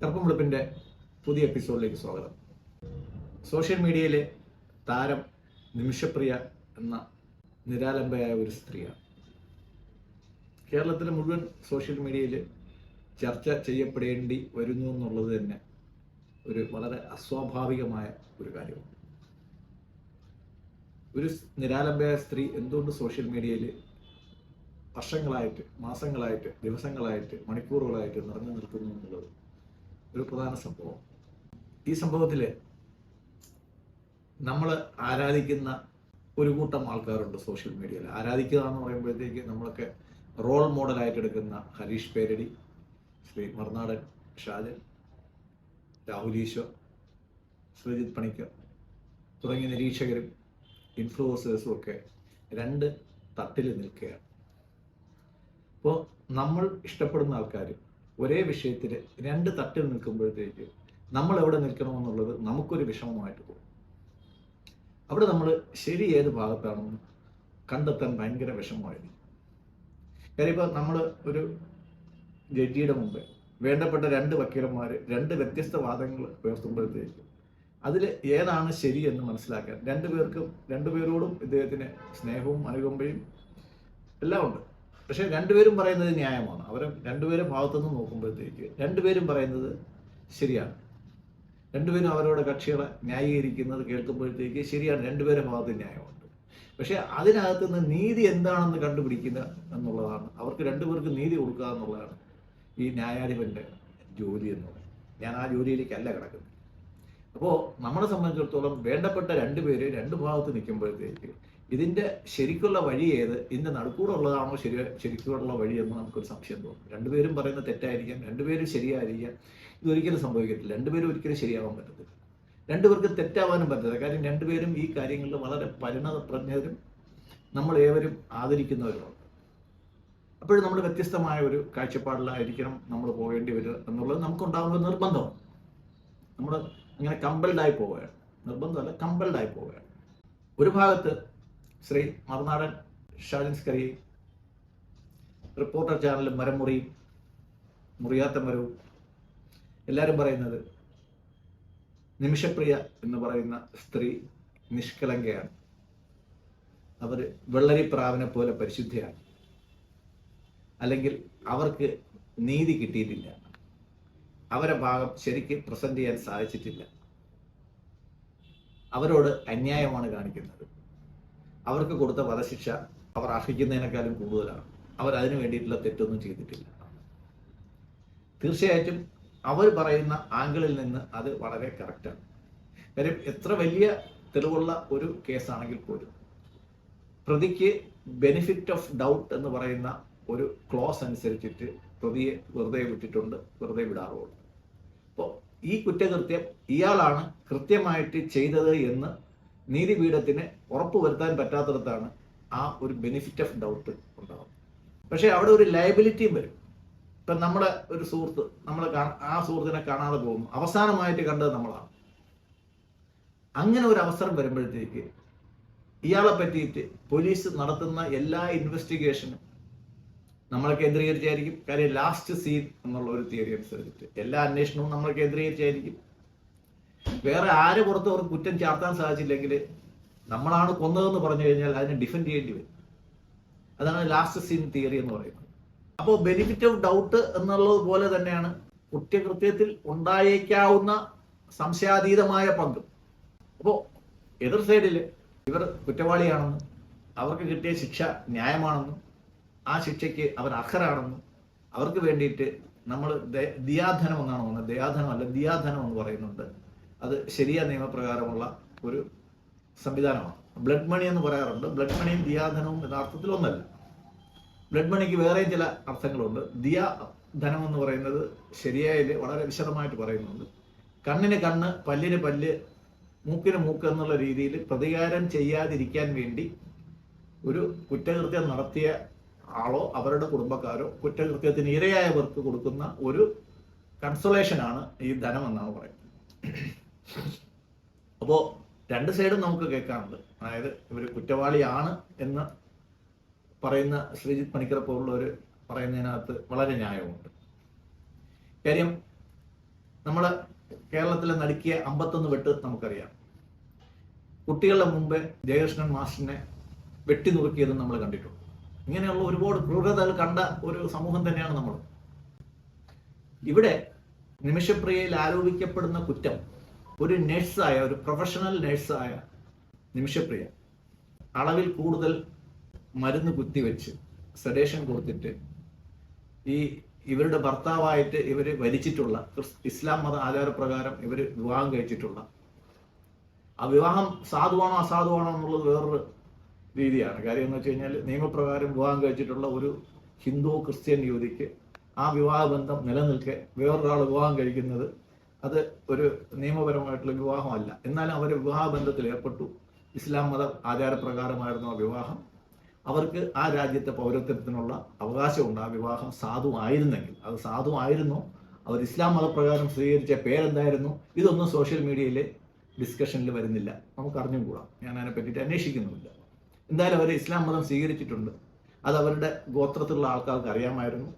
കറുപ്പും വെളുപ്പിൻ്റെ പുതിയ എപ്പിസോഡിലേക്ക് സ്വാഗതം. സോഷ്യൽ മീഡിയയിലെ താരം നിമിഷപ്രിയ എന്ന നിരാലംബയായ ഒരു സ്ത്രീയാണ്. കേരളത്തിലെ മുഴുവൻ സോഷ്യൽ മീഡിയയിൽ ചർച്ച ചെയ്യപ്പെടേണ്ടി വരുന്നു എന്നുള്ളത് തന്നെ ഒരു വളരെ അസ്വാഭാവികമായ ഒരു കാര്യമാണ്. ഒരു നിരാലംബയായ സ്ത്രീ എന്തുകൊണ്ട് സോഷ്യൽ മീഡിയയിൽ വർഷങ്ങളായിട്ട്, മാസങ്ങളായിട്ട്, ദിവസങ്ങളായിട്ട്, മണിക്കൂറുകളായിട്ട് നിറഞ്ഞു നിൽക്കുന്നു എന്നുള്ളത് ഒരു പ്രധാന സംഭവം. ഈ സംഭവത്തിൽ നമ്മൾ ആരാധിക്കുന്ന ഒരു കൂട്ടം ആൾക്കാരുണ്ട് സോഷ്യൽ മീഡിയയിൽ. ആരാധിക്കുക എന്ന് പറയുമ്പോഴത്തേക്ക് നമ്മളൊക്കെ റോൾ മോഡലായിട്ട് എടുക്കുന്ന ഹരീഷ് പേരടി, ശ്രീ മറുനാടൻ ഷാജൻ, രാഹുൽ ഈശ്വർ, ശ്രീജിത്ത് പണിക്കർ തുടങ്ങിയ നിരീക്ഷകരും ഇൻഫ്ലുവൻസേഴ്സും ഒക്കെ രണ്ട് തട്ടിൽ നിൽക്കുകയാണ്. അപ്പോൾ നമ്മൾ ഇഷ്ടപ്പെടുന്ന ആൾക്കാർ ഒരേ വിഷയത്തിൽ രണ്ട് തട്ടിൽ നിൽക്കുമ്പോഴത്തേക്ക് നമ്മൾ എവിടെ നിൽക്കണമെന്നുള്ളത് നമുക്കൊരു വിഷമമായിട്ട് പോകും. അവിടെ നമ്മൾ ശരി ഏത് ഭാഗത്താണെന്ന് കണ്ടെത്താൻ ഭയങ്കര വിഷമമായിരിക്കും. കാര്യം ഇപ്പോൾ നമ്മൾ ഒരു ജഡ്ജിയുടെ മുമ്പ് വേണ്ടപ്പെട്ട രണ്ട് വക്കീലന്മാർ രണ്ട് വ്യത്യസ്ത വാദങ്ങൾ ഉയർത്തുമ്പോഴത്തേക്ക് അതിൽ ഏതാണ് ശരി എന്ന് മനസ്സിലാക്കാൻ രണ്ടുപേരോടും ഇദ്ദേഹത്തിന് സ്നേഹവും അനുകമ്പയും എല്ലാം ഉണ്ട്. പക്ഷെ രണ്ടുപേരും പറയുന്നത് ന്യായമാണ്. അവർ രണ്ടുപേരും ഭാഗത്തുനിന്ന് നോക്കുമ്പോഴത്തേക്ക് രണ്ടുപേരും പറയുന്നത് ശരിയാണ്. രണ്ടുപേരും അവരുടെ കക്ഷികളെ ന്യായീകരിക്കുന്നത് കേൾക്കുമ്പോഴത്തേക്ക് ശരിയാണ്, രണ്ടുപേരും ഭാഗത്ത് ന്യായമുണ്ട്. പക്ഷെ അതിനകത്ത് നിന്ന് നീതി എന്താണെന്ന് കണ്ടുപിടിക്കുക എന്നുള്ളതാണ്, അവർക്ക് രണ്ടുപേർക്ക് നീതി കൊടുക്കുക എന്നുള്ളതാണ് ഈ ന്യായാധിപന്റെ ജോലി എന്ന് പറയുന്നത്. ഞാൻ ആ ജോലിയിലേക്കല്ല കിടക്കുന്നത്. അപ്പോൾ നമ്മളെ സംബന്ധിച്ചിടത്തോളം വേണ്ടപ്പെട്ട രണ്ടുപേര് രണ്ട് ഭാഗത്ത് നിൽക്കുമ്പോഴത്തേക്ക് ഇതിൻ്റെ ശരിക്കുള്ള വഴി ഏത്, ഇതിൻ്റെ നടുക്കൂടെ ഉള്ളതാണോ ശരിക്കുള്ള വഴി എന്ന് നമുക്കൊരു സംശയം തോന്നും. രണ്ടുപേരും പറയുന്നത് തെറ്റായിരിക്കാം, രണ്ടുപേരും ശരിയായിരിക്കാം. ഇതൊരിക്കലും സംഭവിക്കത്തില്ല. രണ്ടുപേരും ഒരിക്കലും ശരിയാവാൻ പറ്റത്തില്ല. രണ്ടുപേർക്ക് തെറ്റാവാനും പറ്റത്തില്ല. കാര്യം രണ്ടുപേരും ഈ കാര്യങ്ങളിൽ വളരെ പരിണതപ്രജ്ഞരും നമ്മൾ ഏവരും ആദരിക്കുന്നവരുമാണ്. അപ്പോഴും നമ്മൾ വ്യത്യസ്തമായ ഒരു കാഴ്ചപ്പാടിലായിരിക്കണം നമ്മൾ പോകേണ്ടി വരിക എന്നുള്ളത് നമുക്കുണ്ടാകുന്ന നിർബന്ധമാണ്. നമ്മൾ അങ്ങനെ കമ്പൽഡായി പോവുകയാണ്. നിർബന്ധമല്ല, കമ്പൽഡായി പോവുകയാണ്. ഒരു ഭാഗത്ത് ശ്രീ മറുനാടൻ ഷാജൻ സ്കറിയും റിപ്പോർട്ടർ ചാനലും മരമുറിയും മുറിയാത്ത മരവും എല്ലാവരും പറയുന്നത് നിമിഷപ്രിയ എന്ന് പറയുന്ന സ്ത്രീ നിഷ്കളങ്കയാണ്, അവർ വെള്ളരിപ്രാവിനെ പോലെ പരിശുദ്ധയാണ്, അല്ലെങ്കിൽ അവർക്ക് നീതി കിട്ടിയിട്ടില്ല, അവരെ ഭാഗം ശരിക്ക് പ്രസന്റ് ചെയ്യാൻ സാധിച്ചിട്ടില്ല, അവരോട് അന്യായമാണ് കാണിക്കുന്നത്, അവർക്ക് കൊടുത്ത വധശിക്ഷ അവർ അർഹിക്കുന്നതിനേക്കാളും കൂടുതലാണ്, അവർ അതിനു വേണ്ടിയിട്ടുള്ള തെറ്റൊന്നും ചെയ്തിട്ടില്ല. തീർച്ചയായിട്ടും അവർ പറയുന്ന ആംഗിളിൽ നിന്ന് അത് വളരെ കറക്റ്റാണ്. കാര്യം എത്ര വലിയ തെളിവുള്ള ഒരു കേസാണെങ്കിൽ പോലും പ്രതിക്ക് ബെനിഫിറ്റ് ഓഫ് ഡൗട്ട് എന്ന് പറയുന്ന ഒരു ക്ലോസ് അനുസരിച്ചിട്ട് പ്രതിയെ വെറുതെ വിട്ടിട്ടുണ്ട്, വെറുതെ വിടാറുമുണ്ട്. അപ്പോൾ ഈ കുറ്റകൃത്യം ഇയാളാണ് കൃത്യമായിട്ട് ചെയ്തത് എന്ന് നീതിപീഠത്തിന് ഉറപ്പുവരുത്താൻ പറ്റാത്തിടത്താണ് ആ ഒരു ബെനിഫിറ്റ് ഓഫ് ഡൗട്ട് ഉണ്ടാകുന്നത്. പക്ഷെ അവിടെ ഒരു ലയബിലിറ്റിയും വരും. ഇപ്പം നമ്മുടെ ഒരു സുഹൃത്ത്, ആ സുഹൃത്തിനെ കാണാതെ പോകുന്നു, അവസാനമായിട്ട് കണ്ടത് നമ്മളാണ്. അങ്ങനെ ഒരു അവസരം വരുമ്പോഴത്തേക്ക് ഇയാളെ പറ്റിയിട്ട് പോലീസ് നടത്തുന്ന എല്ലാ ഇൻവെസ്റ്റിഗേഷനും നമ്മളെ കേന്ദ്രീകരിച്ചായിരിക്കും. കാര്യം ലാസ്റ്റ് സീൻ എന്നുള്ള ഒരു തിയറി അനുസരിച്ചിട്ട് എല്ലാ അന്വേഷണവും നമ്മൾ കേന്ദ്രീകരിച്ചായിരിക്കും. വേറെ ആര് പുറത്ത് അവർക്ക് കുറ്റം ചാർത്താൻ സാധിച്ചില്ലെങ്കിൽ നമ്മളാണ് കൊന്നതെന്ന് പറഞ്ഞു കഴിഞ്ഞാൽ അതിനെ ഡിഫെൻഡ് ചെയ്യേണ്ടി വരും. അതാണ് ലാസ്റ്റ് സീൻ തിയറി എന്ന് പറയുന്നത്. അപ്പോൾ ബെനിഫിറ്റ് ഓഫ് ഡൗട്ട് എന്നുള്ളത് പോലെ തന്നെയാണ് കുറ്റകൃത്യത്തിൽ ഉണ്ടായേക്കാവുന്ന സംശയാതീതമായ പങ്ക്. അപ്പോൾ എതിർ സൈഡിൽ ഇവർ കുറ്റവാളിയാണെന്നും അവർക്ക് കിട്ടിയ ശിക്ഷ ന്യായമാണെന്നും ആ ശിക്ഷയ്ക്ക് അവർ അർഹരാണെന്നും അവർക്ക് വേണ്ടിയിട്ട് നമ്മൾ ദിയാധനം എന്നാണ് പറയുന്നത്, ദയാധനമല്ല ദിയാധനം എന്ന് പറയുന്നുണ്ട്. അത് ശരിയ നിയമപ്രകാരമുള്ള ഒരു സംവിധാനമാണ്. ബ്ലഡ് മണി എന്ന് പറയാറുണ്ട്. ബ്ലഡ് മണിയും ദിയാധനവും യഥാർത്ഥത്തിൽ ഒന്നല്ല. ബ്ലഡ് മണിക്ക് വേറെയും ചില അർത്ഥങ്ങളുണ്ട്. ദിയാധനം എന്ന് പറയുന്നത് ശരിയായതിൽ വളരെ വിശദമായിട്ട് പറയുന്നുണ്ട്. കണ്ണിന് കണ്ണ്, പല്ലിന് പല്ല്, മൂക്കിന് മൂക്ക് എന്നുള്ള രീതിയിൽ പ്രതികാരം ചെയ്യാതിരിക്കാൻ വേണ്ടി ഒരു കുറ്റകൃത്യം നടത്തിയ ആളോ അവരുടെ കുടുംബക്കാരോ കുറ്റകൃത്യത്തിന് ഇരയായവർക്ക് കൊടുക്കുന്ന ഒരു കൺസോളേഷനാണ് ഈ ധനം എന്നാണ് പറയുന്നത്. അപ്പോൾ രണ്ട് സൈഡും നമുക്ക് കേൾക്കാറുണ്ട്. അതായത് ഇവർ കുറ്റവാളിയാണ് എന്ന് പറയുന്ന ശ്രീജിത്ത് പണിക്കർ പോലുള്ളവർ പറയുന്നതിനകത്ത് വളരെ ന്യായമുണ്ട്. കാര്യം നമ്മൾ കേരളത്തിലെ നടുക്കിയ 51 വെട്ട് നമുക്കറിയാം. കുട്ടികളുടെ മുമ്പ് ജയകൃഷ്ണൻ മാസ്റ്ററിനെ വെട്ടി നുറുക്കിയതും നമ്മൾ കണ്ടിട്ടുണ്ട്. ഇങ്ങനെയുള്ള ഒരുപാട് ക്രൂരതകൾ കണ്ട ഒരു സമൂഹം തന്നെയാണ് നമ്മൾ. ഇവിടെ നിമിഷപ്രിയയിൽ ആരോപിക്കപ്പെടുന്ന കുറ്റം ഒരു നേഴ്സായ, ഒരു പ്രൊഫഷണൽ നേഴ്സായ നിമിഷപ്രിയ അളവിൽ കൂടുതൽ മരുന്ന് കുത്തിവെച്ച് സെഡേഷൻ കൊടുത്തിട്ട് ഇവരുടെ ഭർത്താവായിട്ട് ഇവര് ഭരിച്ചിട്ടുള്ള ഇസ്ലാം മത ആചാരപ്രകാരം ഇവര് വിവാഹം കഴിച്ചിട്ടുള്ള ആ വിവാഹം സാധുവാണോ അസാധുവാണോ എന്നുള്ളത് വേറൊരു രീതിയാണ്. കാര്യം എന്ന് വെച്ച് കഴിഞ്ഞാൽ നിയമപ്രകാരം വിവാഹം കഴിച്ചിട്ടുള്ള ഒരു ഹിന്ദു ക്രിസ്ത്യൻ യുവതിക്ക് ആ വിവാഹ ബന്ധം നിലനിൽക്കെ വേറൊരാൾ വിവാഹം കഴിക്കുന്നത് അത് ഒരു നിയമപരമായിട്ടുള്ള വിവാഹമല്ല. എന്നാലും അവർ വിവാഹ ബന്ധത്തിൽ ഏർപ്പെട്ടു. ഇസ്ലാം മത ആചാരപ്രകാരമായിരുന്നു ആ വിവാഹം. അവർക്ക് ആ രാജ്യത്തെ പൗരത്വത്തിനുള്ള അവകാശമുണ്ട്. ആ വിവാഹം സാധുവായിരുന്നെങ്കിൽ അത് സാധുവായിരുന്നു. അവർ ഇസ്ലാം മതപ്രകാരം സ്വീകരിച്ച പേരെന്തായിരുന്നു, ഇതൊന്നും സോഷ്യൽ മീഡിയയിലെ ഡിസ്കഷനിൽ വരുന്നില്ല, നമുക്ക് അറിഞ്ഞും കൂടാം. ഞാൻ അതിനെ പറ്റിയിട്ട് അന്വേഷിക്കുന്നുമില്ല. എന്തായാലും അവർ ഇസ്ലാം മതം സ്വീകരിച്ചിട്ടുണ്ട്. അത് അവരുടെ ഗോത്രത്തിലുള്ള ആൾക്കാർക്ക് അറിയാമായിരുന്നു.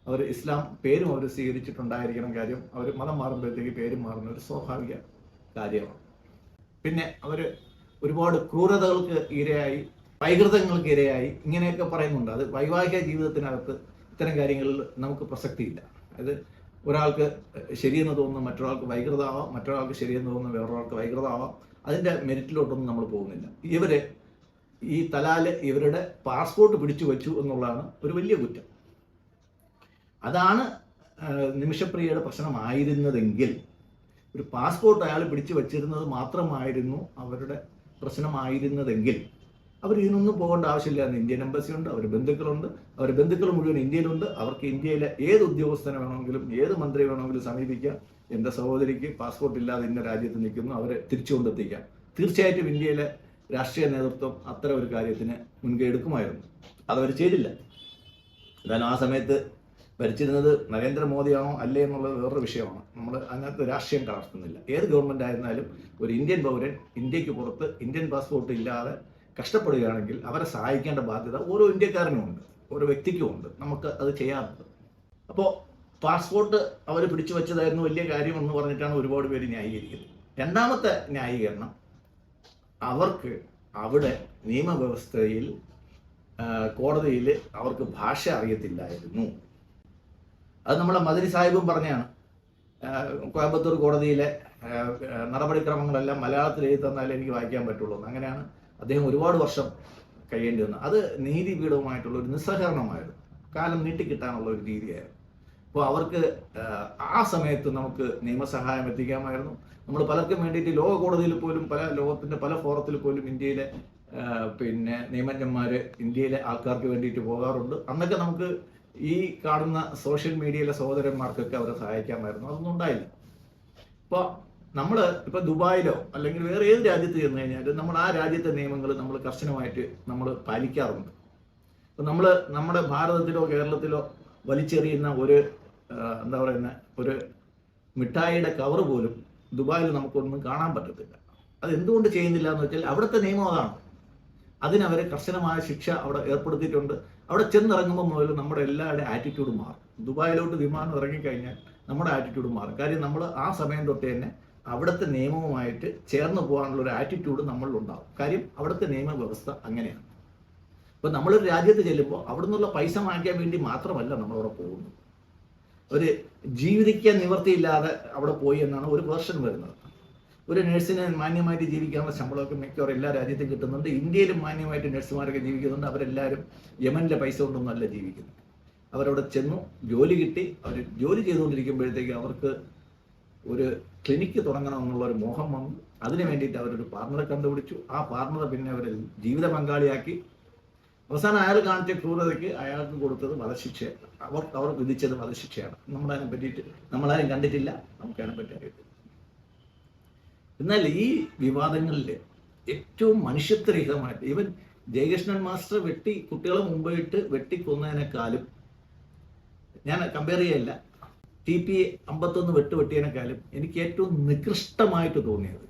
അവർ ഇസ്ലാം പേരും അവർ സ്വീകരിച്ചിട്ടുണ്ടായിരിക്കണം. കാര്യം അവർ മതം മാറുമ്പോഴത്തേക്ക് പേരും മാറുന്ന ഒരു സ്വാഭാവിക കാര്യമാണ്. പിന്നെ അവർ ഒരുപാട് ക്രൂരതകൾക്ക് ഇരയായി, വൈകൃതങ്ങൾക്ക് ഇരയായി, ഇങ്ങനെയൊക്കെ പറയുന്നുണ്ട്. അത് വൈവാഹിക ജീവിതത്തിനകത്ത് ഇത്തരം കാര്യങ്ങളിൽ നമുക്ക് പ്രസക്തിയില്ല. അത് ഒരാൾക്ക് ശരിയെന്ന് തോന്നുന്ന മറ്റൊരാൾക്ക് വൈകൃതമാവാം, മറ്റൊരാൾക്ക് ശരിയെന്ന് തോന്നുന്ന വേറൊരാൾക്ക് വൈകൃതമാവാം. അതിൻ്റെ മെരിറ്റിലോട്ടൊന്നും നമ്മൾ പോകുന്നില്ല. ഇവര് ഈ തലാല് ഇവരുടെ പാസ്പോർട്ട് പിടിച്ചു വെച്ചു എന്നുള്ളതാണ് ഒരു വലിയ കുറ്റം. അതാണ് നിമിഷപ്രിയയുടെ പ്രശ്നമായിരുന്നതെങ്കിൽ, ഒരു പാസ്പോർട്ട് അയാൾ പിടിച്ചു വച്ചിരുന്നത് മാത്രമായിരുന്നു അവരുടെ പ്രശ്നമായിരുന്നതെങ്കിൽ അവർ ഇതിനൊന്നും പോകേണ്ട ആവശ്യമില്ല. ഇന്ത്യൻ എംബസി ഉണ്ട്, അവർ ബന്ധുക്കളുണ്ട്, അവർ ബന്ധുക്കൾ മുഴുവൻ ഇന്ത്യയിലുണ്ട്. അവർക്ക് ഇന്ത്യയിലെ ഏത് ഉദ്യോഗസ്ഥനെ വേണമെങ്കിലും ഏത് മന്ത്രി വേണമെങ്കിലും സമീപിക്കാം. എൻ്റെ സഹോദരിക്ക് പാസ്പോർട്ട് ഇല്ലാതെ ഇന്ന രാജ്യത്ത് നിൽക്കുന്നു, അവരെ തിരിച്ചുകൊണ്ടെത്തിക്കാം. തീർച്ചയായിട്ടും ഇന്ത്യയിലെ രാഷ്ട്രീയ നേതൃത്വം അത്തരം ഒരു കാര്യത്തിന് മുൻകൈ എടുക്കുമായിരുന്നു. അതവർ ചെയ്തില്ല. എന്തായാലും ആ സമയത്ത് ഭരിച്ചിരുന്നത് നരേന്ദ്രമോദിയാണോ അല്ലേ എന്നുള്ളത് വേറൊരു വിഷയമാണ്. നമ്മൾ അതിനകത്ത് രാഷ്ട്രീയം കലർത്തുന്നില്ല. ഏത് ഗവൺമെൻറ് ആയിരുന്നാലും ഒരു ഇന്ത്യൻ പൗരൻ ഇന്ത്യക്ക് പുറത്ത് ഇന്ത്യൻ പാസ്പോർട്ട് ഇല്ലാതെ കഷ്ടപ്പെടുകയാണെങ്കിൽ അവരെ സഹായിക്കേണ്ട ബാധ്യത ഓരോ ഇന്ത്യക്കാരനും ഉണ്ട്, ഓരോ വ്യക്തിക്കും ഉണ്ട്. നമുക്ക് അത് ചെയ്യാറുണ്ട്. അപ്പോൾ പാസ്പോർട്ട് അവർ പിടിച്ചു വെച്ചതായിരുന്നു വലിയ കാര്യം എന്ന് പറഞ്ഞിട്ടാണ് ഒരുപാട് പേര് ന്യായീകരിക്കുന്നത്. രണ്ടാമത്തെ ന്യായീകരണം, അവർക്ക് അവിടെ നിയമവ്യവസ്ഥയിൽ കോടതിയിൽ അവർക്ക് ഭാഷ അറിയത്തില്ലായിരുന്നു. അത് നമ്മളെ മദനി സാഹിബും പറഞ്ഞാണ്. കോയമ്പത്തൂർ കോടതിയിലെ നടപടിക്രമങ്ങളെല്ലാം മലയാളത്തിൽ എഴുതി തന്നാലേ എനിക്ക് വായിക്കാൻ പറ്റുള്ളൂ. അങ്ങനെയാണ് അദ്ദേഹം ഒരുപാട് വർഷം കഴിയേണ്ടി വന്നത്. അത് നീതിപീഠവുമായിട്ടുള്ള ഒരു നിസ്സഹകരണമായിരുന്നു, കാലം നീട്ടിക്കിട്ടാനുള്ള ഒരു രീതിയായിരുന്നു. അപ്പോൾ അവർക്ക് ആ സമയത്ത് നമുക്ക് നിയമസഹായം എത്തിക്കാമായിരുന്നു. നമ്മൾ പലർക്കും വേണ്ടിയിട്ട് ലോക കോടതിയിൽ പോലും, ലോകത്തിൻ്റെ പല ഫോറത്തിൽ പോലും ഇന്ത്യയിലെ നിയമജ്ഞന്മാർ ഇന്ത്യയിലെ ആൾക്കാർക്ക് വേണ്ടിയിട്ട് പോകാറുണ്ട്. അന്നൊക്കെ നമുക്ക് ഈ കാണുന്ന സോഷ്യൽ മീഡിയയിലെ സഹോദരന്മാർക്കൊക്കെ അവരെ സഹായിക്കാമായിരുന്നു. അതൊന്നും ഉണ്ടായില്ല. ഇപ്പോൾ നമ്മൾ ഇപ്പോൾ ദുബായിലോ അല്ലെങ്കിൽ വേറെ ഏത് രാജ്യത്ത് ചെന്ന് കഴിഞ്ഞാൽ നമ്മൾ ആ രാജ്യത്തെ നിയമങ്ങൾ നമ്മൾ കർശനമായിട്ട് നമ്മൾ പാലിക്കാറുണ്ട്. ഇപ്പം നമ്മൾ നമ്മുടെ ഭാരതത്തിലോ കേരളത്തിലോ വലിച്ചെറിയുന്ന ഒരു എന്താ പറയുന്ന ഒരു മിഠായിയുടെ കവർ പോലും ദുബായിൽ നമുക്കൊന്നും കാണാൻ പറ്റത്തില്ല. അത് എന്തുകൊണ്ട് ചെയ്യുന്നില്ല എന്ന് വെച്ചാൽ അവിടുത്തെ നിയമം അതാണ്. അതിനവർ കർശനമായ ശിക്ഷ അവിടെ ഏർപ്പെടുത്തിയിട്ടുണ്ട്. അവിടെ ചെന്നിറങ്ങുമ്പോൾ മുതൽ നമ്മുടെ എല്ലാവരുടെ ആറ്റിറ്റ്യൂഡും മാറും. ദുബായിലോട്ട് വിമാനം ഇറങ്ങിക്കഴിഞ്ഞാൽ നമ്മുടെ ആറ്റിറ്റ്യൂഡ് മാറും. കാര്യം നമ്മൾ ആ സമയം തൊട്ട് തന്നെ അവിടുത്തെ നിയമവുമായിട്ട് ചേർന്ന് പോകാനുള്ള ഒരു ആറ്റിറ്റ്യൂഡ് നമ്മളിലുണ്ടാവും. കാര്യം അവിടുത്തെ നിയമവ്യവസ്ഥ അങ്ങനെയാണ്. അപ്പോൾ നമ്മളൊരു രാജ്യത്ത് ചെല്ലുമ്പോൾ അവിടെ നിന്നുള്ള പൈസ വാങ്ങിക്കാൻ വേണ്ടി മാത്രമല്ല നമ്മളവിടെ പോകുന്നത്. ഒരു ജീവിക്കാൻ നിവൃത്തിയില്ലാതെ അവിടെ പോയി എന്നാണ് ഒരു വേർഷൻ വരുന്നത്. ഒരു നഴ്സിന് മാന്യമായിട്ട് ജീവിക്കാനുള്ള ശമ്പളമൊക്കെ മിക്കവാറും എല്ലാ രാജ്യത്തും കിട്ടുന്നുണ്ട്. ഇന്ത്യയിലും മാന്യമായിട്ട് നഴ്സുമാരൊക്കെ ജീവിക്കുന്നുണ്ട്. അവരെല്ലാവരും യമനിലെ പൈസ കൊണ്ടൊന്നും അല്ല ജീവിക്കുന്നത്. അവരവിടെ ചെന്നു, ജോലി കിട്ടി. അവർ ജോലി ചെയ്തുകൊണ്ടിരിക്കുമ്പോഴത്തേക്ക് അവർക്ക് ഒരു ക്ലിനിക്ക് തുടങ്ങണമെന്നുള്ള ഒരു മോഹം വന്നു. അതിന് വേണ്ടിയിട്ട് അവരൊരു പാർട്ണറെ കണ്ടുപിടിച്ചു. ആ പാർട്ണറെ പിന്നെ അവർ ജീവിത പങ്കാളിയാക്കി. അവസാനം അയാൾ കാണിച്ച ക്രൂരതയ്ക്ക് അയാൾക്ക് കൊടുത്തത് വധശിക്ഷ. അവർ വിധിച്ചത് വധശിക്ഷയാണ്. നമ്മളതിനെ പറ്റിയിട്ട് നമ്മളാരും കണ്ടിട്ടില്ല, നമുക്കതിനെ പറ്റി അറിയത്തില്ല. എന്നാൽ ഈ വിവാദങ്ങളിൽ ഏറ്റവും മനുഷ്യത്വരഹിതമായിട്ട് ഇവൻ ജയകൃഷ്ണൻ മാസ്റ്റർ കുട്ടികളെ മുമ്പിട്ട് വെട്ടിക്കൊന്നതിനേക്കാളും, ഞാൻ കമ്പയർ ചെയ്യല്ല, TP 51 വെട്ടിയതിനേക്കാളും എനിക്ക് ഏറ്റവും നികൃഷ്ടമായിട്ട് തോന്നിയത്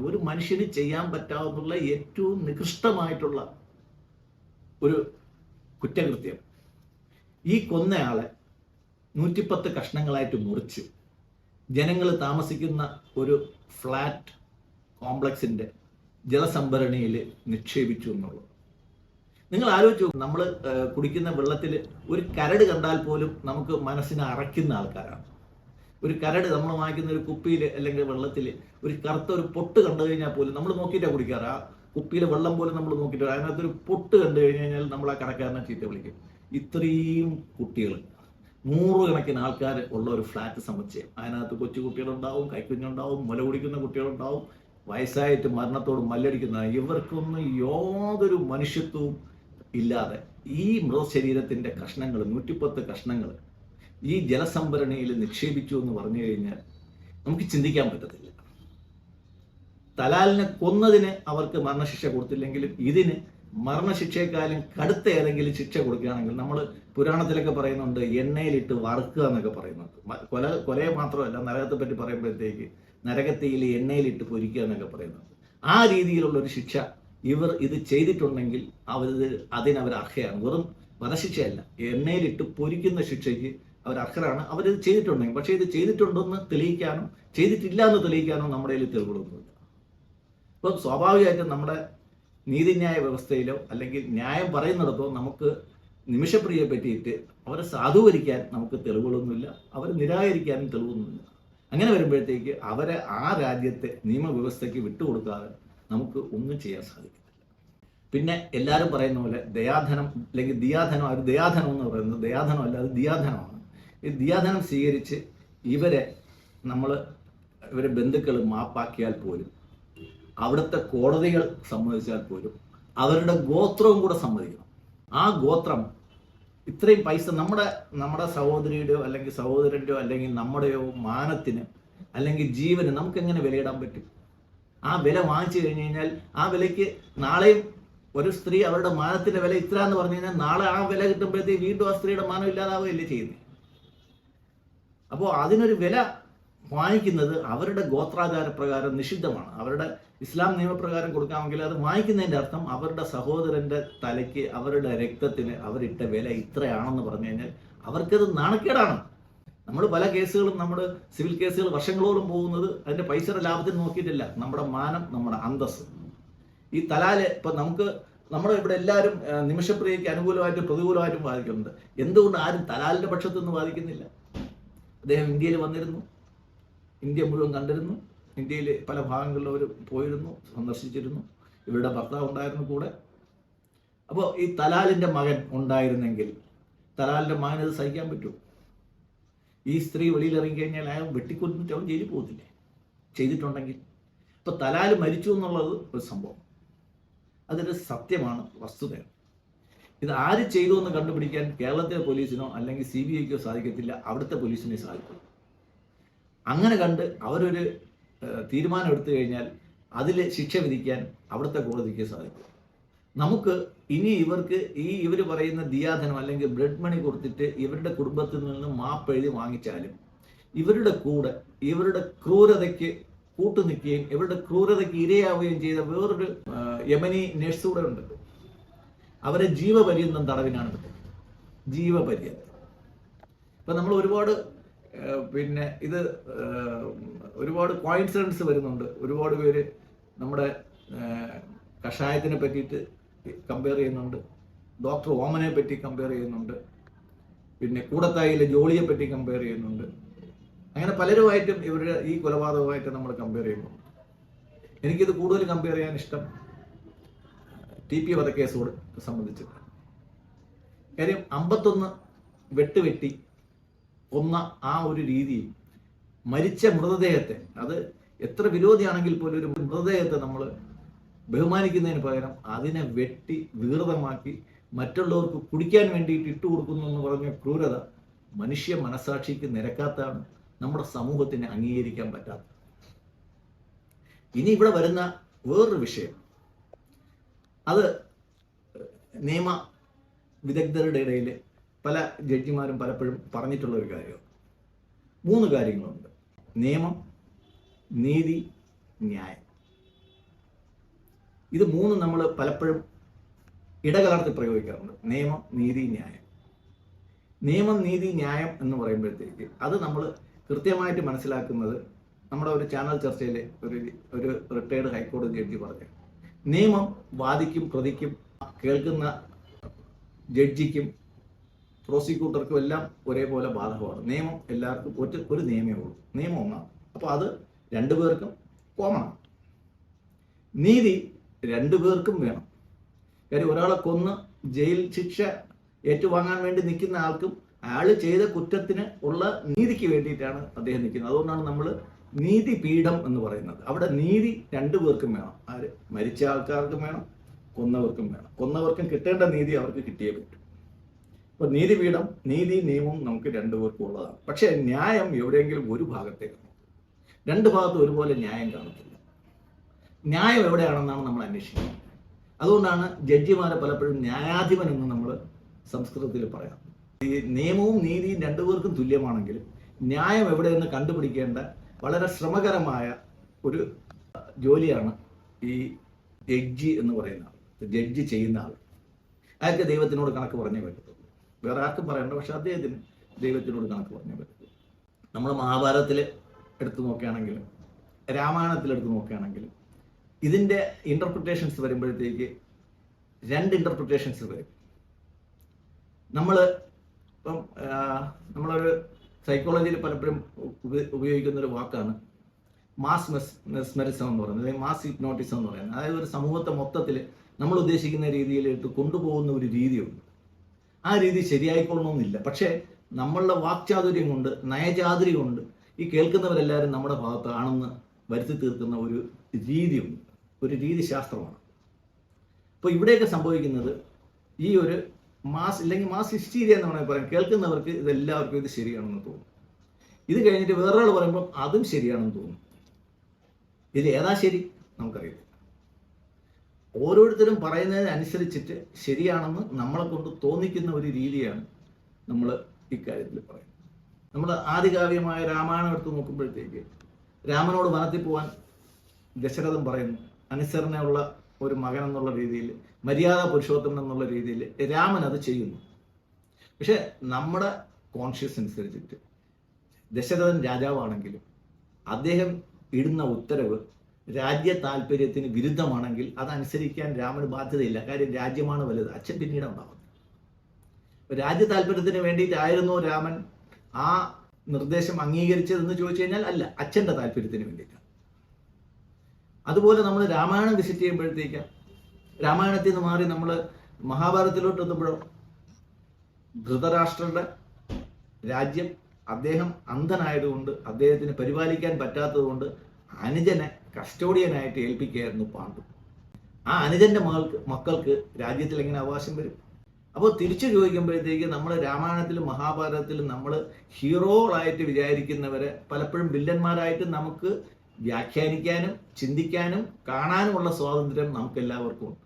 ഒരു മനുഷ്യന് ചെയ്യാൻ പറ്റാവുന്ന ഏറ്റവും നികൃഷ്ടമായിട്ടുള്ള ഒരു കുറ്റകൃത്യം, ഈ കൊന്നയാളെ 110 കഷ്ണങ്ങളായിട്ട് മുറിച്ച് ജനങ്ങൾ താമസിക്കുന്ന ഒരു ഫ്ലാറ്റ് കോംപ്ലക്സിൻ്റെ ജലസംഭരണിയിൽ നിക്ഷേപിച്ചു എന്നുള്ളത്. നിങ്ങൾ ആലോചിച്ചു, നമ്മൾ കുടിക്കുന്ന വെള്ളത്തിൽ ഒരു കരട് കണ്ടാൽ പോലും നമുക്ക് മനസ്സിനെ അറയ്ക്കുന്ന ആൾക്കാരാണ്. ഒരു കരട് നമ്മൾ വാങ്ങിക്കുന്ന ഒരു കുപ്പിയിൽ അല്ലെങ്കിൽ വെള്ളത്തിൽ ഒരു കറുത്ത ഒരു പൊട്ട് കണ്ടു കഴിഞ്ഞാൽ പോലും നമ്മൾ നോക്കിയിട്ടാണ് കുടിക്കാറ്. ആ കുപ്പിയിലെ വെള്ളം പോലും നമ്മൾ നോക്കിയിട്ട് അതിനകത്തൊരു പൊട്ട് കണ്ടു കഴിഞ്ഞാൽ നമ്മൾ ആ കടക്കാരനെ ചീത്ത വിളിക്കും. ഇത്രയും കുട്ടികൾ, നൂറുകണക്കിന് ആൾക്കാർ ഉള്ള ഒരു ഫ്ലാറ്റ് സമുച്ചയം. അതിനകത്ത് കൊച്ചു കുട്ടികളുണ്ടാവും, കൈക്കുഞ്ഞുണ്ടാവും, മുല കുടിക്കുന്ന കുട്ടികളുണ്ടാവും, വയസ്സായിട്ട് മരണത്തോട് മല്ലടിക്കുന്ന. ഇവർക്കൊന്നും യാതൊരു മനുഷ്യത്വവും ഇല്ലാതെ ഈ മൃതശരീരത്തിൻ്റെ കഷ്ണങ്ങൾ, 110 കഷ്ണങ്ങൾ ഈ ജലസംഭരണിയിൽ നിക്ഷേപിച്ചു എന്ന് പറഞ്ഞു കഴിഞ്ഞാൽ നമുക്ക് ചിന്തിക്കാൻ പറ്റത്തില്ല. തലാലിനെ കൊന്നതിന് അവർക്ക് മരണശിക്ഷ കൊടുത്തില്ലെങ്കിലും ഇതിന് മരണശിക്ഷയെക്കാളും കടുത്ത ഏതെങ്കിലും ശിക്ഷ കൊടുക്കുകയാണെങ്കിൽ, നമ്മൾ പുരാണത്തിലൊക്കെ പറയുന്നുണ്ട് എണ്ണയിലിട്ട് വറുക്കുക എന്നൊക്കെ പറയുന്നുണ്ട്. കൊലയെ മാത്രമല്ല, നരകത്തെ പറ്റി പറയുമ്പോഴത്തേക്ക് നരകത്തിയിൽ എണ്ണയിലിട്ട് പൊരിക്കുക എന്നൊക്കെ പറയുന്നുണ്ട്. ആ രീതിയിലുള്ള ഒരു ശിക്ഷ ഇവർ ഇത് ചെയ്തിട്ടുണ്ടെങ്കിൽ അതിനവർ അർഹയാണ്. വെറും വധശിക്ഷയല്ല, എണ്ണയിലിട്ട് പൊരിക്കുന്ന ശിക്ഷയ്ക്ക് അവർ അർഹരാണ്. അവരിത് ചെയ്തിട്ടുണ്ടെങ്കിൽ. പക്ഷേ ഇത് ചെയ്തിട്ടുണ്ടെന്ന് തെളിയിക്കാനോ ചെയ്തിട്ടില്ല എന്ന് തെളിയിക്കാനോ നമ്മുടെ കയ്യിൽ തെളിവുകളൊന്നുമില്ല. ഇപ്പം സ്വാഭാവികമായിട്ടും നമ്മുടെ നീതിന്യായ വ്യവസ്ഥയിലോ അല്ലെങ്കിൽ ന്യായം പറയുന്നിടത്തോ നമുക്ക് നിമിഷപ്രിയയെ പറ്റിയിട്ട് അവരെ സാധൂകരിക്കാൻ നമുക്ക് തെളിവുകളൊന്നുമില്ല, അവരെ നിരാകരിക്കാനും തെളിവൊന്നുമില്ല. അങ്ങനെ വരുമ്പോഴത്തേക്ക് അവരെ ആ രാജ്യത്തെ നിയമവ്യവസ്ഥയ്ക്ക് വിട്ടുകൊടുക്കാതെ നമുക്ക് ഒന്നും ചെയ്യാൻ സാധിക്കത്തില്ല. പിന്നെ എല്ലാവരും പറയുന്ന പോലെ ദയാധനം അല്ലെങ്കിൽ ദിയാധനം, അത് ദയാധനം എന്ന് പറയുന്നത് ദയാധനം അല്ല, അത് ദിയാധനമാണ്. ഈ ദിയാധനം സ്വീകരിച്ച് ഇവരെ ബന്ധുക്കൾ മാപ്പാക്കിയാൽ പോലും, അവിടുത്തെ കോടതികൾ സമ്മതിച്ചാൽ പോലും അവരുടെ ഗോത്രവും കൂടെ സമ്മതിക്കണം. ആ ഗോത്രം ഇത്രയും പൈസ നമ്മുടെ സഹോദരിയുടെയോ അല്ലെങ്കിൽ സഹോദരൻ്റെയോ അല്ലെങ്കിൽ നമ്മുടെയോ മാനത്തിന് അല്ലെങ്കിൽ ജീവന് നമുക്ക് എങ്ങനെ വിലയിടാൻ പറ്റും? ആ വില വാങ്ങിച്ചു കഴിഞ്ഞു കഴിഞ്ഞാൽ ആ വിലയ്ക്ക് നാളെയും ഒരു സ്ത്രീ അവരുടെ മാനത്തിന്റെ വില ഇത്ര എന്ന് പറഞ്ഞു കഴിഞ്ഞാൽ നാളെ ആ വില കിട്ടുമ്പോഴത്തേക്ക് വീണ്ടും ആ സ്ത്രീയുടെ മാനം ഇല്ലാതാവുകയല്ലേ ചെയ്യുന്നത്. അപ്പോൾ അതിനൊരു വില വാങ്ങിക്കുന്നത് അവരുടെ ഗോത്രാചാരപ്രകാരം നിഷിദ്ധമാണ്. അവരുടെ ഇസ്ലാം നിയമപ്രകാരം കൊടുക്കാമെങ്കിൽ അത് വാങ്ങിക്കുന്നതിൻ്റെ അർത്ഥം അവരുടെ സഹോദരന്റെ തലയ്ക്ക് അവരുടെ രക്തത്തിന് അവരിട്ട വില ഇത്രയാണെന്ന് പറഞ്ഞു കഴിഞ്ഞാൽ അവർക്കത് നാണക്കേടാണ്. നമ്മൾ പല കേസുകളും, നമ്മുടെ സിവിൽ കേസുകൾ വർഷങ്ങളോളം പോകുന്നത് അതിന്റെ പൈസയുടെ ലാഭത്തിന് നോക്കിയിട്ടില്ല, നമ്മുടെ മാനം, നമ്മുടെ അന്തസ്. ഈ തലാല് ഇപ്പൊ നമ്മുടെ ഇവിടെ എല്ലാവരും നിമിഷപ്രിയയ്ക്ക് അനുകൂലമായിട്ടും പ്രതികൂലമായിട്ടും വാദിക്കുന്നുണ്ട്. എന്തുകൊണ്ട് ആരും തലാലിന്റെ പക്ഷത്തുനിന്ന് വാദിക്കുന്നില്ല? അദ്ദേഹം ഇന്ത്യയിൽ വന്നിരുന്നു, ഇന്ത്യ മുഴുവൻ കണ്ടിരുന്നു, ഇന്ത്യയിൽ പല ഭാഗങ്ങളിലവർ പോയിരുന്നു, സന്ദർശിച്ചിരുന്നു, ഇവരുടെ ഭർത്താവ് ഉണ്ടായിരുന്നു കൂടെ. അപ്പോൾ ഈ തലാലിന്റെ മകൻ ഉണ്ടായിരുന്നെങ്കിൽ തലാലിന്റെ മകൻ അത് സഹിക്കാൻ പറ്റുമോ? ഈ സ്ത്രീ വെളിയിൽ ഇറങ്ങിക്കഴിഞ്ഞാൽ അയാൾ വെട്ടിക്കൊന്നിട്ട് അവൻ ജയിലിൽ പോകത്തില്ലേ ചെയ്തിട്ടുണ്ടെങ്കിൽ? ഇപ്പൊ തലാൽ മരിച്ചു എന്നുള്ളത് ഒരു സംഭവം, അതൊരു സത്യമാണ്, വസ്തുതയാണ്. ഇത് ആര് ചെയ്തു എന്ന് കണ്ടുപിടിക്കാൻ കേരളത്തിലെ പോലീസിനോ അല്ലെങ്കിൽ CBIക്കോ സാധിക്കത്തില്ല, അവിടുത്തെ പോലീസിനെ സാധിക്കും. അങ്ങനെ കണ്ട് അവരൊരു തീരുമാനം എടുത്തു കഴിഞ്ഞാൽ അതിൽ ശിക്ഷ വിധിക്കാൻ അവിടുത്തെ കോടതിക്ക് സാധിക്കും. നമുക്ക് ഇനി ഇവർ പറയുന്ന ദിയാധനം അല്ലെങ്കിൽ ബ്ലഡ് മണി കൊടുത്തിട്ട് ഇവരുടെ കുടുംബത്തിൽ നിന്ന് മാപ്പെഴുതി വാങ്ങിച്ചാലും ഇവരുടെ കൂടെ ഇവരുടെ ക്രൂരതയ്ക്ക് കൂട്ടുനിൽക്കുകയും ഇവരുടെ ക്രൂരതയ്ക്ക് ഇരയാവുകയും ചെയ്ത വേറൊരു യമനി നേഴ്സ് കൂടെ ഉണ്ട്. അവരെ ജീവപര്യന്തം തടവിനാണ് കിട്ടുന്നത്, ജീവപര്യന്തം. ഇപ്പം നമ്മൾ ഒരുപാട് ഒരുപാട് കോയിൻസിഡൻസ് വരുന്നുണ്ട്. ഒരുപാട് പേര് നമ്മുടെ കഷായത്തിനെ പറ്റിയിട്ട് കമ്പയർ ചെയ്യുന്നുണ്ട്, ഡോക്ടർ ഓമനെ പറ്റി കമ്പയർ ചെയ്യുന്നുണ്ട്, പിന്നെ കൂടത്തായിലെ ജോളിയെ പറ്റി കമ്പയർ ചെയ്യുന്നുണ്ട്. അങ്ങനെ പലരുമായിട്ടും ഇവരുടെ ഈ കൊലപാതകമായിട്ട് നമ്മൾ കമ്പയർ ചെയ്യുന്നു. എനിക്കിത് കൂടുതൽ കമ്പയർ ചെയ്യാൻ ഇഷ്ടം TP വധക്കേസോട് സംബന്ധിച്ചിട്ട്. കാര്യം 51 വെട്ടി കൊന്ന ആ ഒരു രീതിയിൽ മരിച്ച മൃതദേഹത്തെ, അത് എത്ര വിരോധിയാണെങ്കിൽ പോലും ഒരു മൃതദേഹത്തെ നമ്മൾ ബഹുമാനിക്കുന്നതിന് പകരം അതിനെ വെട്ടി വികൃതമാക്കി മറ്റുള്ളവർക്ക് കുടിക്കാൻ വേണ്ടിയിട്ട് ഇട്ടുകൊടുക്കുന്നു എന്ന് പറഞ്ഞ ക്രൂരത മനുഷ്യ മനസാക്ഷിക്ക് നിരക്കാത്തതാണ്, നമ്മുടെ സമൂഹത്തിന് അംഗീകരിക്കാൻ പറ്റാത്തത്. ഇനി ഇവിടെ വരുന്ന വേറൊരു വിഷയം, അത് നിയമ വിദഗ്ധരുടെ ഇടയിൽ പല ജഡ്ജിമാരും പലപ്പോഴും പറഞ്ഞിട്ടുള്ള ഒരു കാര്യമാണ്. 3 കാര്യങ്ങളുണ്ട്: നിയമം, നീതി, ന്യായം. ഇത് 3 നമ്മൾ പലപ്പോഴും ഇടകലർത്തി പ്രയോഗിക്കാറുണ്ട്. നിയമം, നീതി, ന്യായം. നിയമം, നീതി, ന്യായം എന്ന് പറയുമ്പോഴത്തേക്ക് അത് നമ്മൾ കൃത്യമായിട്ട് മനസ്സിലാക്കുന്നത് നമ്മുടെ ഒരു ചാനൽ ചർച്ചയിൽ ഒരു റിട്ടയർഡ് ഹൈക്കോടതി ജഡ്ജി പറഞ്ഞു, നിയമം വാദിക്കും പ്രതിക്കും കേൾക്കുന്ന ജഡ്ജിക്കും പ്രോസിക്യൂട്ടർക്കും എല്ലാം ഒരേപോലെ ബാധകമാണ്. നിയമം എല്ലാവർക്കും ഒരു നിയമമേ ഉള്ളൂ, നിയമം ഒന്നാണ്. അപ്പോൾ അത് രണ്ടുപേർക്കും കോമണാണ്. നീതി രണ്ടുപേർക്കും വേണം. കാര്യം ഒരാളെ കൊന്ന് ജയിൽ ശിക്ഷ ഏറ്റുവാങ്ങാൻ വേണ്ടി നിൽക്കുന്ന ആൾക്കും അയാൾ ചെയ്ത കുറ്റത്തിന് ഉള്ള നീതിക്ക് വേണ്ടിയിട്ടാണ് അദ്ദേഹം നിൽക്കുന്നത്. അതുകൊണ്ടാണ് നമ്മൾ നീതിപീഠം എന്ന് പറയുന്നത്. അവിടെ നീതി രണ്ടുപേർക്കും വേണം. ആര് മരിച്ച ആൾക്കാർക്കും വേണം, കൊന്നവർക്കും വേണം. കൊന്നവർക്കും കിട്ടേണ്ട നീതി അവർക്ക് കിട്ടിയേ പറ്റും. അപ്പോൾ നീതിപീഠം, നീതി നിയമവും നമുക്ക് രണ്ടുപേർക്കും ഉള്ളതാണ്. പക്ഷേ ന്യായം എവിടെയെങ്കിലും ഒരു ഭാഗത്തേക്ക്, രണ്ട് ഭാഗത്തും ഒരുപോലെ ന്യായം കാണത്തില്ല. ന്യായം എവിടെയാണെന്നാണ് നമ്മൾ അന്വേഷിക്കുന്നത്. അതുകൊണ്ടാണ് ജഡ്ജിമാരെ പലപ്പോഴും ന്യായാധിപൻ എന്ന് നമ്മൾ സംസ്കൃതത്തിൽ പറയാം. ഈ നിയമവും നീതിയും രണ്ടുപേർക്കും തുല്യമാണെങ്കിലും ന്യായം എവിടെയെന്ന് കണ്ടുപിടിക്കേണ്ട വളരെ ശ്രമകരമായ ഒരു ജോലിയാണ് ഈ ജഡ്ജി എന്ന് പറയുന്ന ആൾ. ജഡ്ജി ചെയ്യുന്ന ആൾ അയാൾക്ക് ദൈവത്തിനോട് കണക്ക് പറഞ്ഞേ പറ്റത്തുള്ളൂ. വേറെ ആർക്കും പറയണ്ട, പക്ഷെ അദ്ദേഹത്തിന് ദൈവത്തിനോട് കണക്ക് പറഞ്ഞേ പറ്റത്തുള്ളൂ. നമ്മൾ മഹാഭാരതത്തിൽ എടുത്തു നോക്കുകയാണെങ്കിലും രാമായണത്തിൽ എടുത്തു നോക്കുകയാണെങ്കിലും ഇതിൻ്റെ ഇൻ്റർപ്രിട്ടേഷൻസ് വരുമ്പോഴത്തേക്ക് രണ്ട് ഇൻ്റർപ്രിട്ടേഷൻസ് വരും. ഇപ്പം നമ്മളൊരു സൈക്കോളജിയിൽ പലപ്പോഴും ഉപയോഗിക്കുന്ന ഒരു വാക്കാണ് മാസ് മെസ്മറിസം എന്ന് പറയുന്നത്, അല്ലെങ്കിൽ മാസ് ഹിപ്നോട്ടിസം എന്ന് പറയുന്നത്. അതായത് ഒരു സമൂഹത്തെ മൊത്തത്തിൽ നമ്മൾ ഉദ്ദേശിക്കുന്ന രീതിയിലേക്ക് കൊണ്ടുപോകുന്ന ഒരു രീതിയുണ്ട്. ആ രീതി ശരിയായിക്കൊള്ളണമെന്നില്ല. പക്ഷേ നമ്മളുടെ വാക്ചാതുര്യം കൊണ്ട്, നയചാതുര്യം കൊണ്ട് ഈ കേൾക്കുന്നവരെല്ലാവരും നമ്മുടെ ഭാഗത്താണെന്ന് വരുത്തി തീർക്കുന്ന ഒരു രീതിയുണ്ട്, ഒരു രീതിശാസ്ത്രമാണ്. അപ്പോൾ ഇവിടെയൊക്കെ സംഭവിക്കുന്നത് ഈ ഒരു മാസ് ഇല്ലെങ്കിൽ മാസ് ഹിസ്റ്റീരിയ എന്ന് വേണമെങ്കിൽ പറയാം. കേൾക്കുന്നവർക്ക് ഇതെല്ലാവർക്കും ഇത് ശരിയാണെന്ന് തോന്നും. ഇത് കഴിഞ്ഞിട്ട് വേറൊരാൾ പറയുമ്പോൾ അതും ശരിയാണെന്ന് തോന്നും. ഇതിൽ ഏതാ ശരി നമുക്കറിയില്ല. ഓരോരുത്തരും പറയുന്നതിനനുസരിച്ചിട്ട് ശരിയാണെന്ന് നമ്മളെ കൊണ്ട് തോന്നിക്കുന്ന ഒരു രീതിയാണ് നമ്മൾ ഇക്കാര്യത്തിൽ പറയുന്നത്. നമ്മൾ ആദികാവ്യമായ രാമായണം എടുത്ത് നോക്കുമ്പോഴത്തേക്ക് രാമനോട് വനത്തിൽ പോകാൻ ദശരഥൻ പറയുന്നു. അനുസരണയുള്ള ഒരു മകൻ എന്നുള്ള രീതിയിൽ, മര്യാദ പുരുഷോത്തമൻ എന്നുള്ള രീതിയിൽ രാമൻ അത് ചെയ്യുന്നു. പക്ഷെ നമ്മുടെ കോൺഷ്യസ് അനുസരിച്ചിട്ട് ദശരഥൻ രാജാവാണെങ്കിലും അദ്ദേഹം ഇടുന്ന ഉത്തരവ് രാജ്യ താല്പര്യത്തിന് വിരുദ്ധമാണെങ്കിൽ അതനുസരിക്കാൻ രാമന് ബാധ്യതയില്ല. കാര്യം രാജ്യമാണ് വലുത്, അച്ഛൻ പിന്നീട് ഉണ്ടാകുന്നത്. രാജ്യ താല്പര്യത്തിന് വേണ്ടിയിട്ടായിരുന്നു രാമൻ ആ നിർദ്ദേശം അംഗീകരിച്ചതെന്ന് ചോദിച്ചു കഴിഞ്ഞാൽ അല്ല, അച്ഛൻ്റെ താല്പര്യത്തിന് വേണ്ടിയിട്ടാണ്. അതുപോലെ നമ്മൾ രാമായണം വിസിറ്റ് ചെയ്യുമ്പോഴത്തേക്ക് രാമായണത്തിൽ നിന്ന് മാറി നമ്മൾ മഹാഭാരതത്തിലോട്ട് എത്തുമ്പോഴോ ധൃതരാഷ്ട്രരുടെ രാജ്യം അദ്ദേഹം അന്ധനായതുകൊണ്ട് അദ്ദേഹത്തിന് പരിപാലിക്കാൻ പറ്റാത്തത് കൊണ്ട് അനുജനെ കസ്റ്റോഡിയനായിട്ട് ഏൽപ്പിക്കുകയായിരുന്നു പാണ്ഡു. ആ അനുജന്റെ മക്കൾക്ക് രാജ്യത്തിൽ എങ്ങനെ അവകാശം വരും? അപ്പോൾ തിരിച്ചു ചോദിക്കുമ്പോഴത്തേക്ക് നമ്മൾ രാമായണത്തിലും മഹാഭാരതത്തിലും നമ്മൾ ഹീറോകളായിട്ട് വിചാരിക്കുന്നവരെ പലപ്പോഴും വില്ലന്മാരായിട്ട് നമുക്ക് വ്യാഖ്യാനിക്കാനും ചിന്തിക്കാനും കാണാനുമുള്ള സ്വാതന്ത്ര്യം നമുക്ക് എല്ലാവർക്കും ഉണ്ട്.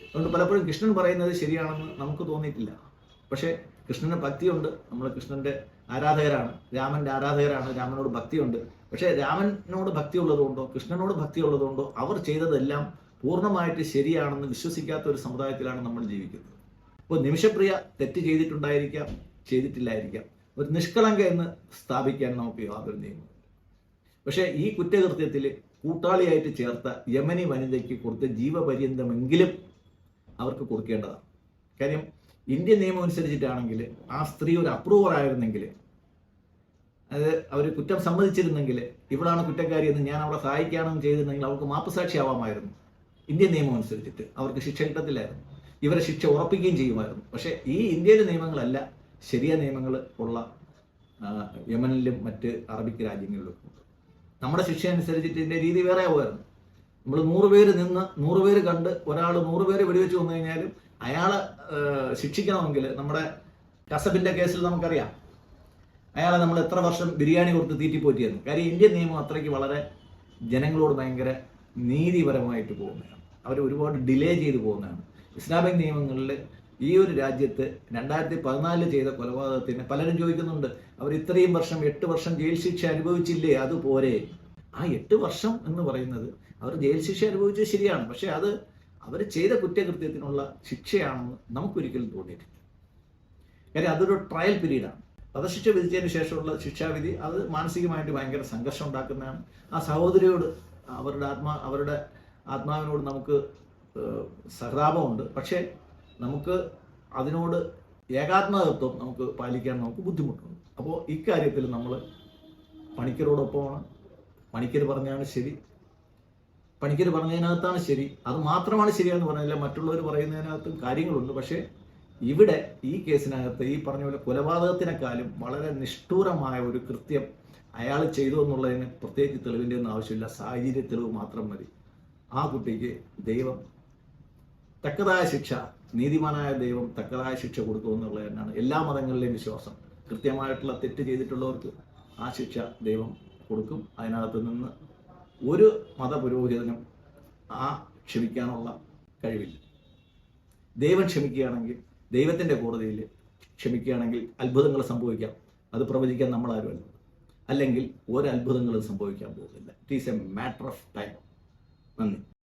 അതുകൊണ്ട് പലപ്പോഴും കൃഷ്ണൻ പറയുന്നത് ശരിയാണെന്ന് നമുക്ക് തോന്നിയിട്ടില്ല. പക്ഷേ കൃഷ്ണന് ഭക്തിയുണ്ട്, നമ്മൾ കൃഷ്ണന്റെ ആരാധകരാണ്, രാമന്റെ ആരാധകരാണ്, രാമനോട് ഭക്തിയുണ്ട്. പക്ഷേ രാമനോട് ഭക്തി ഉള്ളതുകൊണ്ടോ കൃഷ്ണനോട് ഭക്തി ഉള്ളതുകൊണ്ടോ അവർ ചെയ്തതെല്ലാം പൂർണ്ണമായിട്ട് ശരിയാണെന്ന് വിശ്വസിക്കാത്ത ഒരു സമുദായത്തിലാണ് നമ്മൾ ജീവിക്കുന്നത്. ഇപ്പോൾ നിമിഷപ്രിയ തെറ്റ് ചെയ്തിട്ടുണ്ടായിരിക്കാം, ചെയ്തിട്ടില്ലായിരിക്കാം. ഒരു നിഷ്കളങ്ക എന്ന് സ്ഥാപിക്കാൻ നമുക്ക് യാതൊരു നിയമം. പക്ഷേ ഈ കുറ്റകൃത്യത്തിൽ കൂട്ടാളിയായിട്ട് ചേർത്ത യമനി വനിതയ്ക്ക് കൊടുത്ത ജീവപര്യന്തമെങ്കിലും അവർക്ക് കൊടുക്കേണ്ടതാണ്. കാര്യം ഇന്ത്യൻ നിയമം അനുസരിച്ചിട്ടാണെങ്കിൽ ആ സ്ത്രീ ഒരു അപ്രൂവർ ആയിരുന്നെങ്കിൽ, അത് അവർ കുറ്റം സമ്മതിച്ചിരുന്നെങ്കിൽ, ഇവളാണ് കുറ്റക്കാരി എന്ന് ഞാൻ അവളെ സഹായിക്കുകയാണെന്ന് ചെയ്തിരുന്നെങ്കിൽ അവർക്ക് മാപ്പുസാക്ഷിയാവാമായിരുന്നു. ഇന്ത്യൻ നിയമം അനുസരിച്ചിട്ട് അവർക്ക് ശിക്ഷ കിട്ടത്തില്ലായിരുന്നു, ഇവരെ ശിക്ഷ ഉറപ്പിക്കുകയും ചെയ്യുമായിരുന്നു. പക്ഷേ ഈ ഇന്ത്യയിലെ നിയമങ്ങളല്ല ശരിയ നിയമങ്ങൾ ഉള്ള യമനിലും മറ്റ് അറബിക് രാജ്യങ്ങളിലും ഉണ്ട്. നമ്മുടെ ശിക്ഷ അനുസരിച്ചിട്ട് ഇതിൻ്റെ രീതി വേറെ ആവുമായിരുന്നു. നമ്മൾ 100 പേര് നിന്ന് 100 പേര് കണ്ട് ഒരാൾ 100 പേര് വെടിവെച്ച് വന്നു കഴിഞ്ഞാലും അയാളെ ശിക്ഷിക്കണമെങ്കിൽ നമ്മുടെ കസബിൻ്റെ കേസിൽ നമുക്കറിയാം അയാളെ നമ്മൾ എത്ര വർഷം ബിരിയാണി കൊടുത്ത് തീറ്റിപ്പോറ്റിയെന്ന്. കാര്യം ഇന്ത്യൻ നിയമം അത്രയ്ക്ക് വളരെ ജനങ്ങളോട് ഭയങ്കര നീതിപരമായിട്ട് പോകുന്നതാണ്. അവർ ഒരുപാട് ഡിലേ ചെയ്ത് പോകുന്നതാണ്. ഇസ്ലാമിക് നിയമങ്ങളിൽ ഈ ഒരു രാജ്യത്ത് 2014 ചെയ്ത കൊലപാതകത്തിന് പലരും ചോദിക്കുന്നുണ്ട്, അവർ ഇത്രയും വർഷം 8 വർഷം ജയിൽ ശിക്ഷ അനുഭവിച്ചില്ലേ, അതുപോരെ? ആ 8 വർഷം എന്ന് പറയുന്നത് അവർ ജയിൽ ശിക്ഷ അനുഭവിച്ചത് ശരിയാണ്, പക്ഷെ അത് അവർ ചെയ്ത കുറ്റകൃത്യത്തിനുള്ള ശിക്ഷയാണെന്ന് നമുക്കൊരിക്കലും തോന്നിയിട്ടില്ല. കാര്യം അതൊരു ട്രയൽ പീരീഡാണ്. വധശിക്ഷ വിധിച്ചതിന് ശേഷമുള്ള ശിക്ഷാവിധി അത് മാനസികമായിട്ട് ഭയങ്കര സംഘർഷം ഉണ്ടാക്കുന്നതാണ്. ആ സഹോദരിയോട് അവരുടെ ആത്മാവിനോട് നമുക്ക് സഹതാപമുണ്ട്. പക്ഷേ നമുക്ക് അതിനോട് ഏകാത്മകത്വം നമുക്ക് പാലിക്കാൻ നമുക്ക് ബുദ്ധിമുട്ടുണ്ട്. അപ്പോൾ ഇക്കാര്യത്തിൽ നമ്മൾ പണിക്കരോടൊപ്പമാണ്. പണിക്കർ പറഞ്ഞാണ് ശരി, പണിക്കർ പറഞ്ഞതിനകത്താണ് ശരി, അത് മാത്രമാണ് ശരിയെന്ന് പറഞ്ഞില്ല, മറ്റുള്ളവർ പറയുന്നതിനകത്തും കാര്യങ്ങളുണ്ട്. പക്ഷേ ഇവിടെ ഈ കേസിനകത്ത് ഈ പറഞ്ഞ പോലെ കൊലപാതകത്തിനേക്കാളും വളരെ നിഷ്ഠൂരമായ ഒരു കൃത്യം അയാൾ ചെയ്തു എന്നുള്ളതിന് പ്രത്യേകിച്ച് തെളിവിൻ്റെ ഒന്നും ആവശ്യമില്ല, സാഹചര്യ തെളിവ് മാത്രം മതി. ആ കുട്ടിക്ക് ദൈവം തക്കതായ ശിക്ഷ, നീതിമാനായ ദൈവം തക്കതായ ശിക്ഷ കൊടുക്കുമെന്നുള്ളത് തന്നെയാണ് എല്ലാ മതങ്ങളിലെയും വിശ്വാസം. കൃത്യമായിട്ടുള്ള തെറ്റ് ചെയ്തിട്ടുള്ളവർക്ക് ആ ശിക്ഷ ദൈവം കൊടുക്കും. അതിനകത്ത് നിന്ന് ഒരു മതപുരോഹിതനും ക്ഷമിക്കാനുള്ള കഴിവില്ല. ദൈവം ക്ഷമിക്കുകയാണെങ്കിൽ, ദൈവത്തിൻ്റെ കോടതിയിൽ ക്ഷമിക്കുകയാണെങ്കിൽ അത്ഭുതങ്ങൾ സംഭവിക്കാം. അത് പ്രവചിക്കാൻ നമ്മളാരുമല്ല. അല്ലെങ്കിൽ ഒരത്ഭുതങ്ങളും സംഭവിക്കാൻ പോകുന്നില്ല. It is A matter of time. നന്ദി.